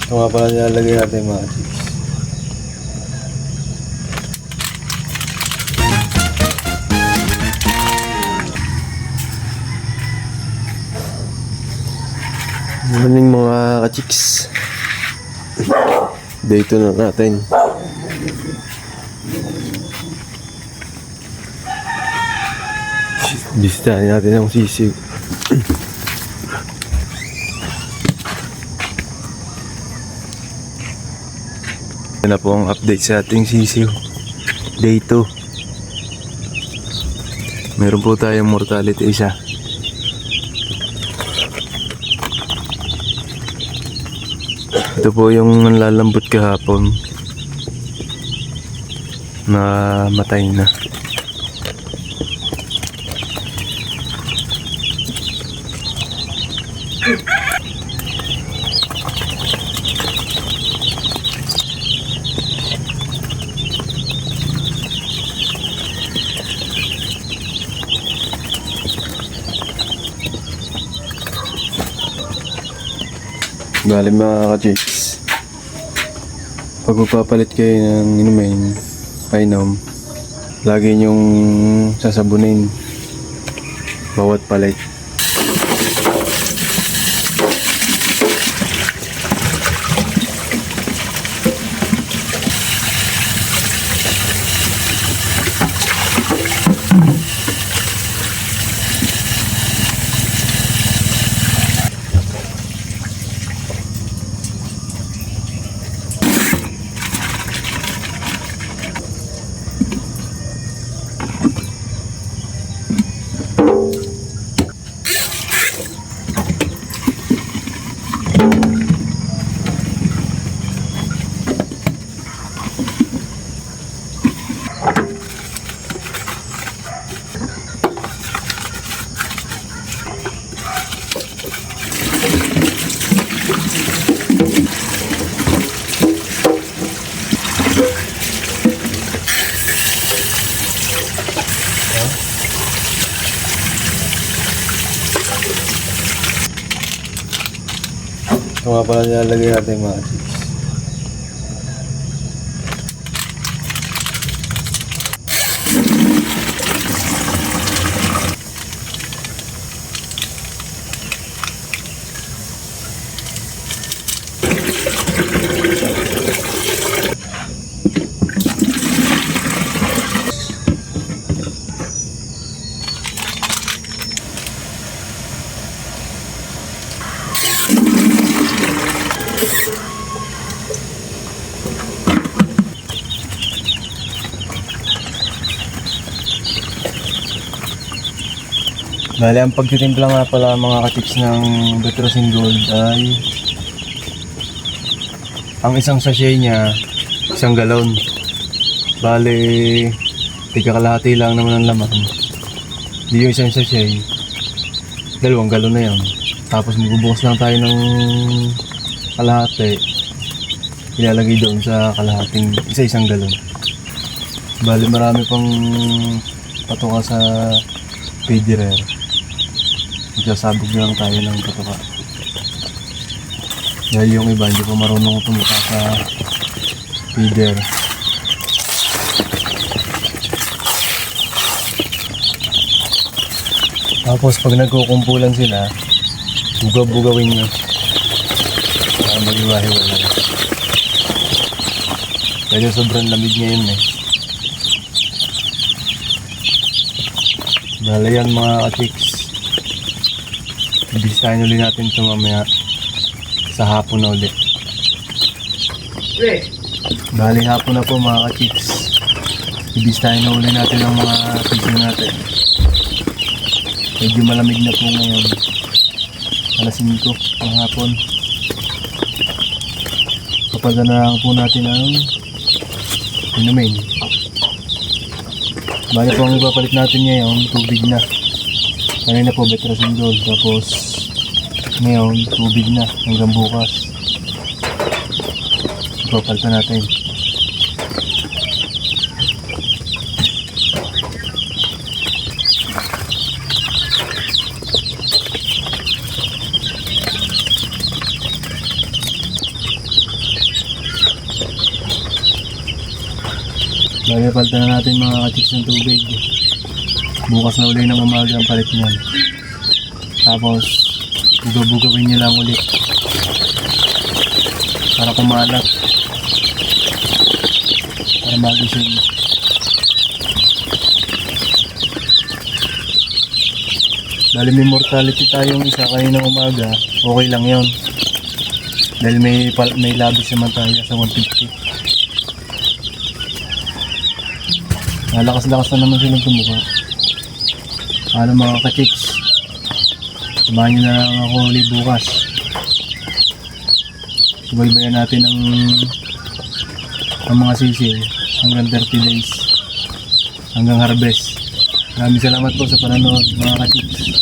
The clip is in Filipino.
Ito nga pala nilalagay natin mga chicks. Morning mga ka-chicks. Day 2 na natin. Bisitahin natin ang sisiw. Yan na po ang update sa ating sisiw. Day 2. Meron po tayong mortality isa. Ito po yung nanlalambot kahapon na matay na. Bali mga ka-chicks, pag magpapalit kayo ng inumin, painom, lagi nyong sasabunin bawat palit. Ito nga pala nilalagay natin mga chicks. Bale, ang pagtitimpla nga pala mga ka-chicks ng Betrosyn Gold ay ang isang sachet niya, 1 galon. Bale, tigkakalahati lang naman ang laman. Di yung isang sachet, 2 galon na yan. Tapos magbubukas lang tayo ng kalahati, ilalagay doon sa kalahating isang galon. Bale, marami pang patuka sa feeder. Magsasabog na lang tayo ng patuka. Dahil yung iba hindi pa marunong tumuka sa feeder. Tapos pag nagkukumpulan sila, bugawin nyo para mag-iwahiwalay. Dahil sobrang lamig ngayon eh. Dahil yan mga ka-chicks, ibisitahin ulit natin ito mamaya sa hapon na ulit. Bali hapon na po mga ka-chicks, ibisitahin na ulit natin ang mga sisiw natin. Medyo malamig na po ngayon, alas 5 ng hapon. Kapag na lang po natin ang inumin. Bali po ang ipapalit natin ngayon, tubig na. Kanina po Betrosyn Gold, tapos ngayon tubig na hanggang bukas. Ipapalitan natin. Bali, palitan na natin mga ka-chicks ng tubig. Bukas na uli ng umaga ang palit niyan. Tapos, bugabugawin niyo lang ulit. Para kumalat. Para magising. Dahil may mortality tayong isa kaninang umaga, okay lang yon. Dahil may labis naman tayo sa 150. Malakas-lakas na naman silang tumuka. Ano mga ka-chicks, samahan nyo na lang ako ulit bukas. Subaybayan natin ang mga sisiw hanggang 30 days. Hanggang harvest. Maraming salamat po sa panonood mga ka-chicks.